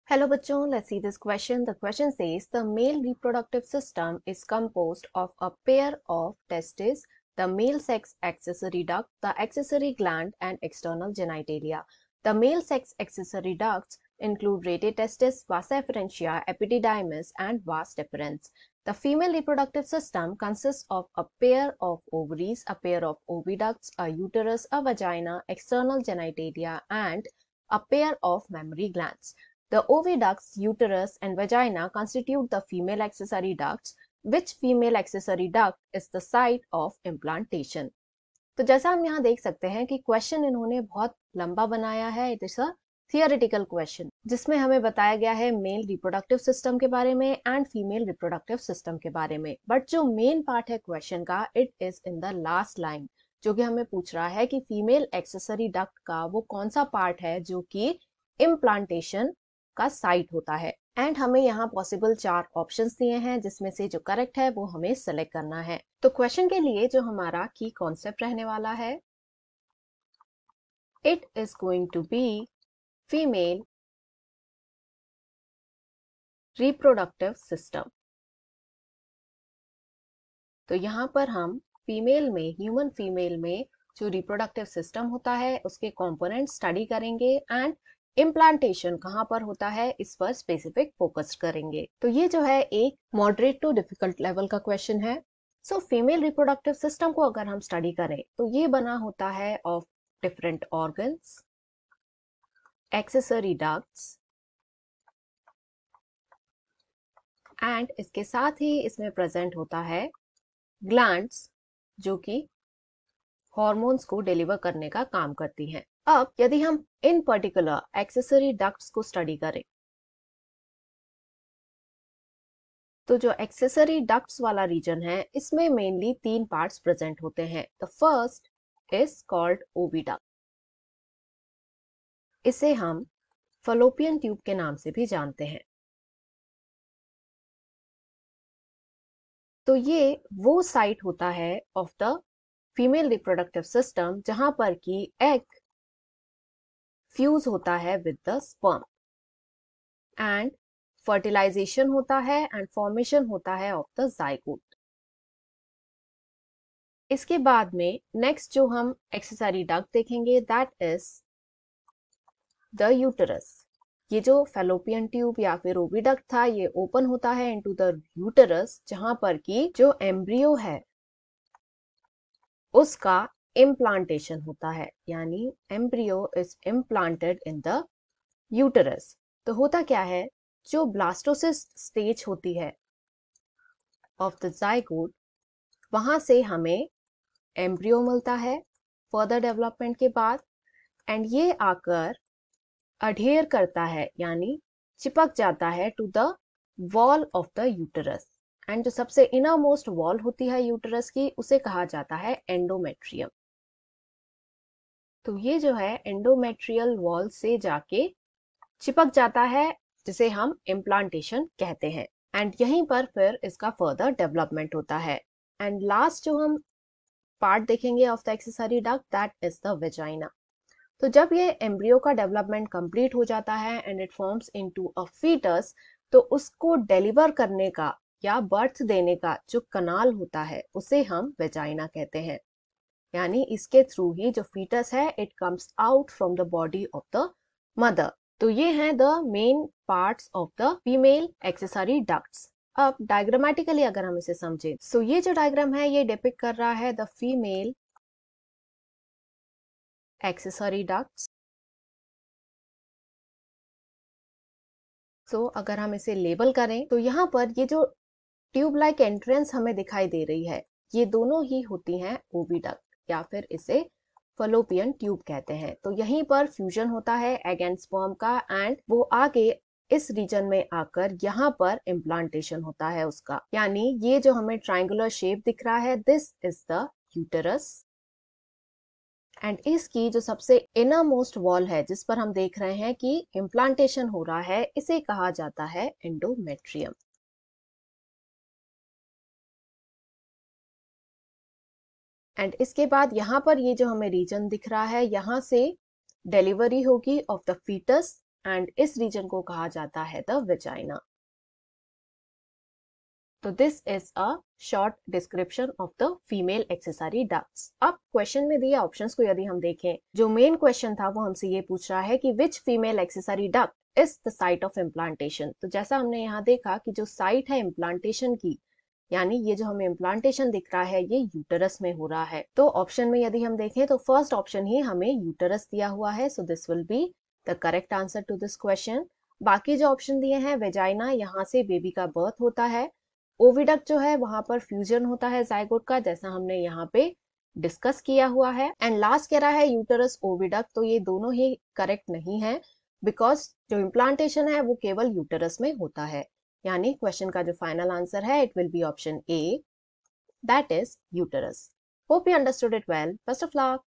Hello bachon, let's see this question. The question says the male reproductive system is composed of a pair of testes, the male sex accessory duct, the accessory gland and external genitalia. The male sex accessory ducts include rete testis, vas efferentia, epididymis and vas deferens. The female reproductive system consists of a pair of ovaries, a pair of oviducts, a uterus, a vagina, external genitalia and a pair of mammary glands. The oviducts, uterus and vagina constitute the female accessory ducts. Which female accessory duct is the site of implantation? तो जैसा हम यहाँ देख सकते हैं कि question इन्होंने बहुत लंबा बनाया है. It is a theoretical question जिसमें हमें बताया गया है मेल रिप्रोडक्टिव सिस्टम के बारे में एंड फीमेल रिप्रोडक्टिव सिस्टम के बारे में. बट जो मेन पार्ट है क्वेश्चन का, it is in the last line, जो कि हमें पूछ रहा है कि फीमेल एक्सेसरी डक्ट का वो कौन सा पार्ट है जो कि इम्प्लांटेशन का साइट होता है. एंड हमें यहाँ पॉसिबल 4 ऑप्शंस दिए हैं जिसमें से जो करेक्ट है वो हमें सेलेक्ट करना है. तो क्वेश्चन के लिए जो हमारा की कॉन्सेप्ट रहने वाला है, it is going to be female reproductive system. तो यहाँ पर हम फीमेल में, ह्यूमन फीमेल में जो रिप्रोडक्टिव सिस्टम होता है उसके कंपोनेंट स्टडी करेंगे एंड इम्प्लांटेशन कहाँ पर होता है इस पर स्पेसिफिक फोकस करेंगे. तो ये जो है एक मॉडरेट टू डिफिकल्ट लेवल का क्वेश्चन है. सो फीमेल रिप्रोडक्टिव सिस्टम को अगर हम स्टडी करें तो ये बना होता है of different organs, accessory ducts and इसके साथ ही इसमें प्रेजेंट होता है ग्लैंड्स जो कि हॉर्मोन्स को डिलीवर करने का काम करती हैं. अब यदि हम इन पर्टिकुलर एक्सेसरी डक्ट्स को स्टडी करें तो जो एक्सेसरी डक्ट्स वाला रीजन है इसमें मेनली 3 पार्ट्स प्रेजेंट होते हैं. The first is called oviduct. इसे हम फलोपियन ट्यूब के नाम से भी जानते हैं. तो ये वो साइट होता है of the female reproductive system जहां पर कि एग फ्यूज होता है with the sperm and fertilization होता है एंड फॉर्मेशन होता है ऑफ द जाइगोट. इसके बाद में नेक्स्ट जो हम एक्सेसरी डक्ट देखेंगे दैट इज द यूटरस. ये जो फैलोपियन ट्यूब या फिर ओविडक्ट था ये ओपन होता है इनटू द यूटरस जहां पर कि जो एम्ब्रियो है उसका इम्प्लांटेशन होता है, यानी embryo is implanted in the uterus. तो होता क्या है, जो ब्लास्टोसिस स्टेज होती है ऑफ द जाइगोट वहां से हमें एम्ब्रियो मिलता है फर्दर डेवलपमेंट के बाद एंड ये आकर अडेयर करता है यानी चिपक जाता है to the wall of the uterus. And जो सबसे इनर मोस्ट वॉल होती है यूटरस की उसे कहा जाता है एंडोमेट्रियम. तो ये जो है एंडोमेट्रियल वॉल से जाके चिपक जाता है जिसे हम इम्प्लांटेशन कहते हैं. एंड यहीं पर फिर इसका फर्दर डेवलपमेंट होता है. एंड लास्ट जो हम पार्ट देखेंगे of the accessory duct that is the vagina. तो जब ये एम्ब्रियो का डेवलपमेंट कंप्लीट हो जाता है and it forms into a foetus, तो उसको डिलीवर करने का या बर्थ देने का जो कनाल होता है उसे हम वेजाइना कहते हैं. यानी इसके थ्रू ही जो फीटस है it comes out from the body of the mother. तो ये हैं the main parts of the female accessory ducts. अब डायग्रामेटिकली अगर हम इसे समझें तो ये जो डायग्राम है ये डिपिक्ट कर रहा है द फीमेल एक्सेसरी डक्ट्स. सो अगर हम इसे लेबल करें तो यहाँ पर ये जो ट्यूब लाइक एंट्रेंस हमें दिखाई दे रही है ये दोनों ही होती हैं ओविडक्ट या फिर इसे फलोपियन ट्यूब कहते हैं. तो यहीं पर फ्यूजन होता है एग एंड स्पर्म का एंड वो आगे इस रीजन में आकर यहाँ पर इम्प्लांटेशन होता है उसका. यानी ये जो हमें ट्रायंगुलर शेप दिख रहा है this is the uterus and इसकी जो सबसे इनर मोस्ट वॉल है जिस पर हम देख रहे हैं कि इम्प्लांटेशन हो रहा है इसे कहा जाता है एंडोमेट्रियम. एंड इसके बाद यहाँ पर ये जो हमें रीजन दिख रहा है यहाँ से डिलीवरी होगी ऑफ द फीटस एंड इस रीजन को कहा जाता है द वेजाइना। तो this is a short description of the female accessory ducts. अब क्वेश्चन में दिए ऑप्शंस को यदि हम देखें, जो मेन क्वेश्चन था वो हमसे ये पूछ रहा है कि which female accessory duct is the site of implantation. तो जैसा हमने यहाँ देखा कि जो साइट है इम्प्लांटेशन की, यानी ये जो हमें इम्प्लांटेशन दिख रहा है ये यूटरस में हो रहा है। तो ऑप्शन में यदि हम देखें तो फर्स्ट ऑप्शन ही हमें यूटरस दिया हुआ है, so this will be the correct answer to this question. बाकी जो ऑप्शन दिए हैं, वेजाइना, यहाँ से बेबी का बर्थ होता है। ओविडक्ट जो है वहां पर फ्यूजन होता है जाइगोट का, जैसा हमने यहाँ पे डिस्कस किया हुआ है। एंड लास्ट कह रहा है यूटरस ओविडक्ट, तो ये दोनों ही करेक्ट नहीं है, बिकॉज जो इम्प्लांटेशन है वो केवल यूटरस में होता है। यानी क्वेश्चन का जो फाइनल आंसर है it will be option A, that is uterus. Hope you understood it well. Best of luck.